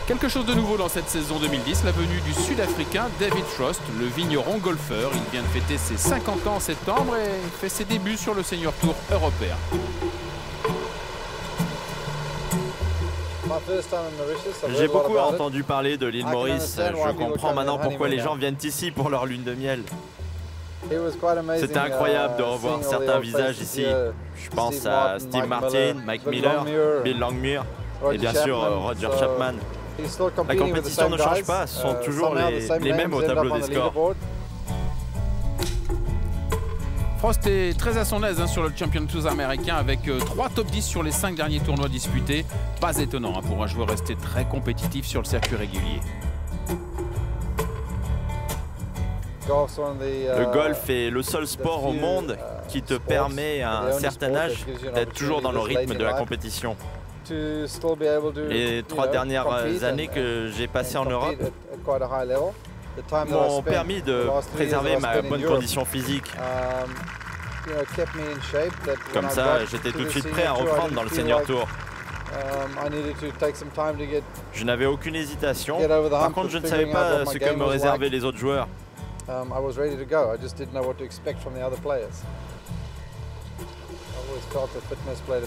Quelque chose de nouveau dans cette saison 2010, la venue du Sud-Africain David Frost, le vigneron golfeur. Il vient de fêter ses 50 ans en septembre et fait ses débuts sur le Senior Tour européen. J'ai beaucoup entendu parler de l'île Maurice. Je comprends maintenant pourquoi les gens viennent ici pour leur lune de miel. C'était incroyable de revoir certains visages ici. Je pense à Steve Martin, Mike Miller, Bill Longmuir et bien sûr Roger Chapman. La compétition ne change pas, ce sont toujours les mêmes au tableau des scores. Frost est très à son aise sur le Champion Tour américain avec 3 top 10 sur les 5 derniers tournois disputés. Pas étonnant pour un joueur resté très compétitif sur le circuit régulier. Le golf est le seul sport au monde qui te permet à un certain âge d'être toujours dans le rythme de la compétition. Les 3 dernières années que j'ai passées en Europe m'ont permis de préserver ma bonne condition physique. Comme ça, j'étais tout de suite prêt à reprendre dans le Senior Tour. Je n'avais aucune hésitation. Par contre, je ne savais pas ce que me réservaient les autres joueurs.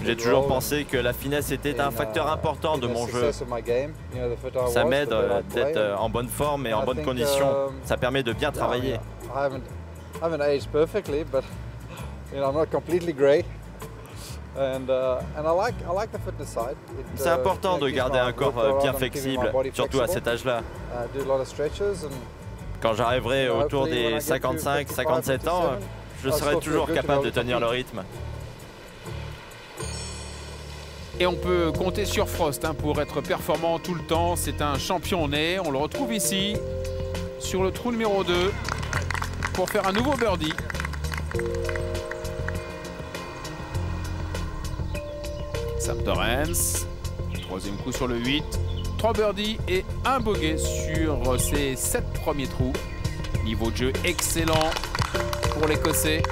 J'ai toujours pensé que la finesse était un facteur important de mon jeu. Ça m'aide d'être en bonne forme et en bonne condition. Ça permet de bien travailler. C'est important de garder un corps bien flexible, surtout à cet âge-là. Quand j'arriverai autour des 55-57 ans, je serai toujours capable de tenir le rythme. Et on peut compter sur Frost pour être performant tout le temps. C'est un champion né. On le retrouve ici, sur le trou numéro 2, pour faire un nouveau birdie. Sam Torrens, 3e coup sur le 8. 3 birdies et 1 bogey sur ses 7 premiers trous. Niveau de jeu excellent pour l'Écossais.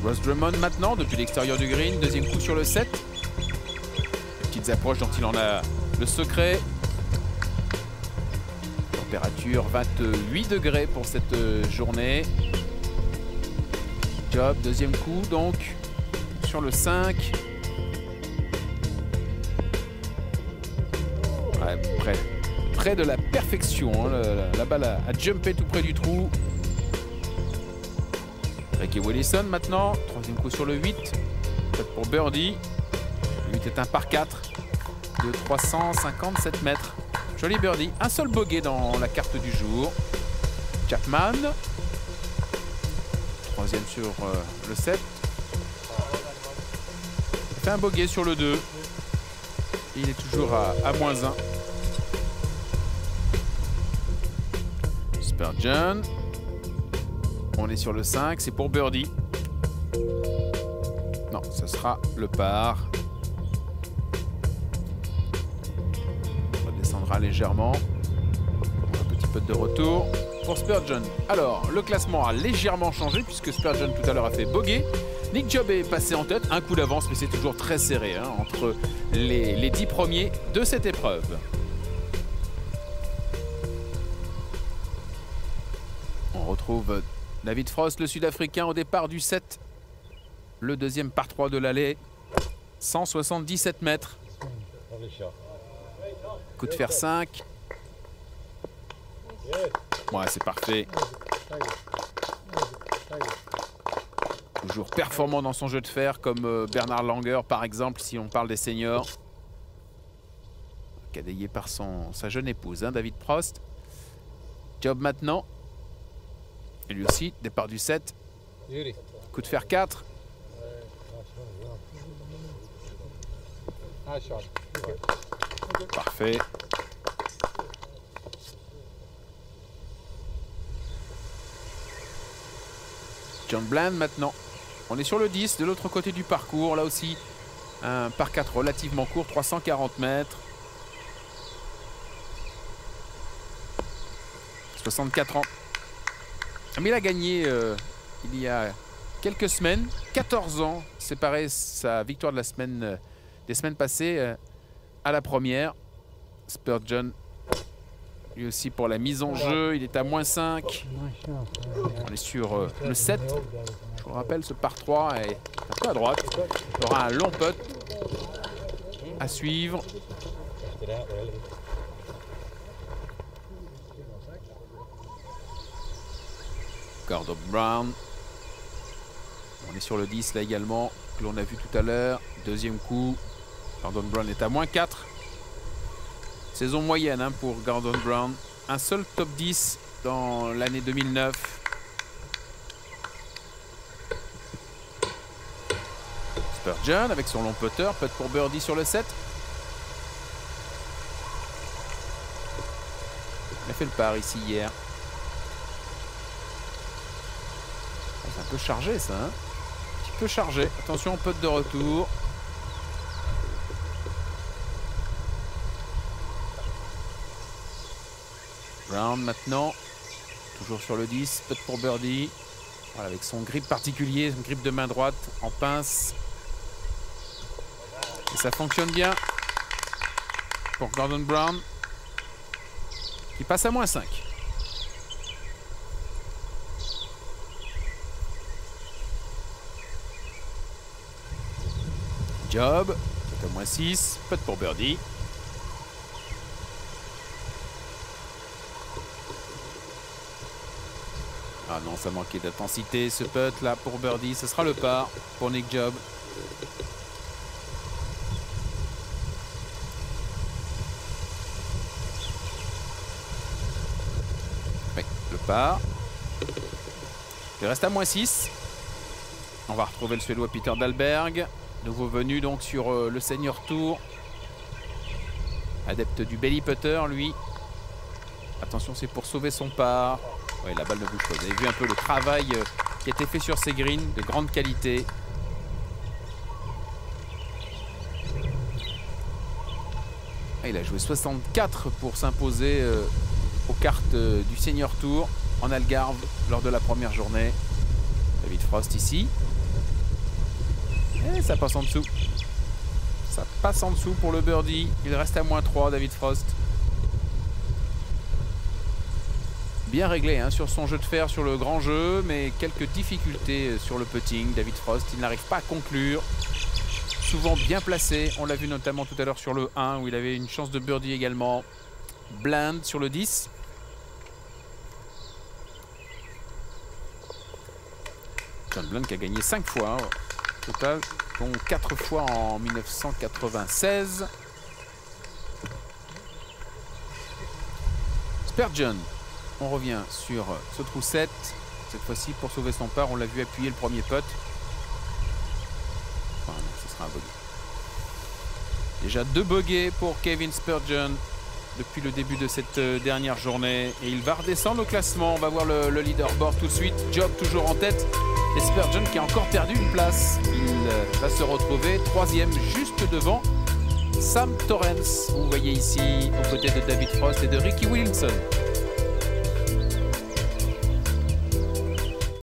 Ross Drummond maintenant, depuis l'extérieur du green, 2e coup sur le 7. Les petites approches dont il en a le secret. Température 28 degrés pour cette journée. Job, 2e coup donc sur le 5. Ouais, près de la perfection. La balle a jumpé tout près du trou. Ricky Willison maintenant, 3e coup sur le 8, peut-être pour birdie. Le 8 est un par 4 de 357 mètres. Joli birdie, un seul bogey dans la carte du jour. Chapman, 3e sur le 7. Il fait un bogey sur le 2. Et il est toujours à -1. Spurgeon. On est sur le 5, c'est pour birdie. Non, ce sera le par. On redescendra légèrement. Un petit peu de retour pour Spurgeon. Alors, le classement a légèrement changé puisque Spurgeon tout à l'heure a fait bogey. Nick Job est passé en tête, un coup d'avance, mais c'est toujours très serré entre les 10 premiers de cette épreuve. On retrouve David Frost, le Sud-Africain, au départ du 7. Le 2e par 3 de l'allée. 177 mètres. Coup de fer 5. Ouais, c'est parfait. Toujours performant dans son jeu de fer, comme Bernard Langer, par exemple, si on parle des seniors. Cadayé par sa jeune épouse, David Frost. Job maintenant. Et lui aussi, départ du 7. Coup de fer 4. Parfait. John Bland maintenant. On est sur le 10, de l'autre côté du parcours. Là aussi, un par 4 relativement court, 340 mètres. 64 ans. Mais il a gagné il y a quelques semaines. 14 ans séparé sa victoire de la semaine, des semaines passées à la première. Spurgeon, lui aussi pour la mise en jeu, il est à -5. On est sur le 7. Je vous rappelle, ce par 3 est un peu à droite. Il aura un long putt à suivre. Gordon Brown. On est sur le 10 là également, que l'on a vu tout à l'heure. Deuxième coup. Gordon Brown est à -4. Saison moyenne hein, pour Gordon Brown. Un seul top 10 dans l'année 2009. Spurgeon avec son long putter, putt pour birdie sur le 7. Il a fait le par ici hier. C'est un peu chargé ça. Hein, un petit peu chargé. Attention, putt de retour. Brown maintenant, toujours sur le 10, putt pour birdie. Voilà, avec son grip particulier, son grip de main droite en pince. Et ça fonctionne bien pour Gordon Brown, qui passe à -5. Job, c'est à -6, putt pour birdie. Ah non, ça manquait d'intensité ce putt là pour birdie. Ce sera le par pour Nick Job. Oui, le par. Il reste à -6. On va retrouver le Suédois Peter Dahlberg. Nouveau venu donc sur le Senior Tour. Adepte du belly putter lui. Attention, c'est pour sauver son par. Oui, la balle ne bouge pas. Vous avez vu un peu le travail qui a été fait sur ces greens, de grande qualité. Ah, il a joué 64 pour s'imposer aux cartes du Senior Tour en Algarve lors de la première journée. David Frost ici. Et ça passe en dessous. Ça passe en dessous pour le birdie. Il reste à -3, David Frost. Bien réglé hein, sur son jeu de fer, sur le grand jeu, mais quelques difficultés sur le putting. David Frost, il n'arrive pas à conclure. Souvent bien placé, on l'a vu notamment tout à l'heure sur le 1 où il avait une chance de birdie également. Bland sur le 10. John Bland qui a gagné 5 fois au total, dont 4 fois en 1996. Spurgeon. On revient sur ce trou 7. Cette fois-ci, pour sauver son par, on l'a vu appuyer le premier putt. Enfin, non, ce sera un bogey. Déjà 2 bogeys pour Kevin Spurgeon depuis le début de cette dernière journée. Et il va redescendre au classement. On va voir le leaderboard tout de suite. Job toujours en tête. Et Spurgeon qui a encore perdu une place. Il va se retrouver 3e juste devant Sam Torrance. Vous voyez ici aux côtés de David Frost et de Ricky Williamson.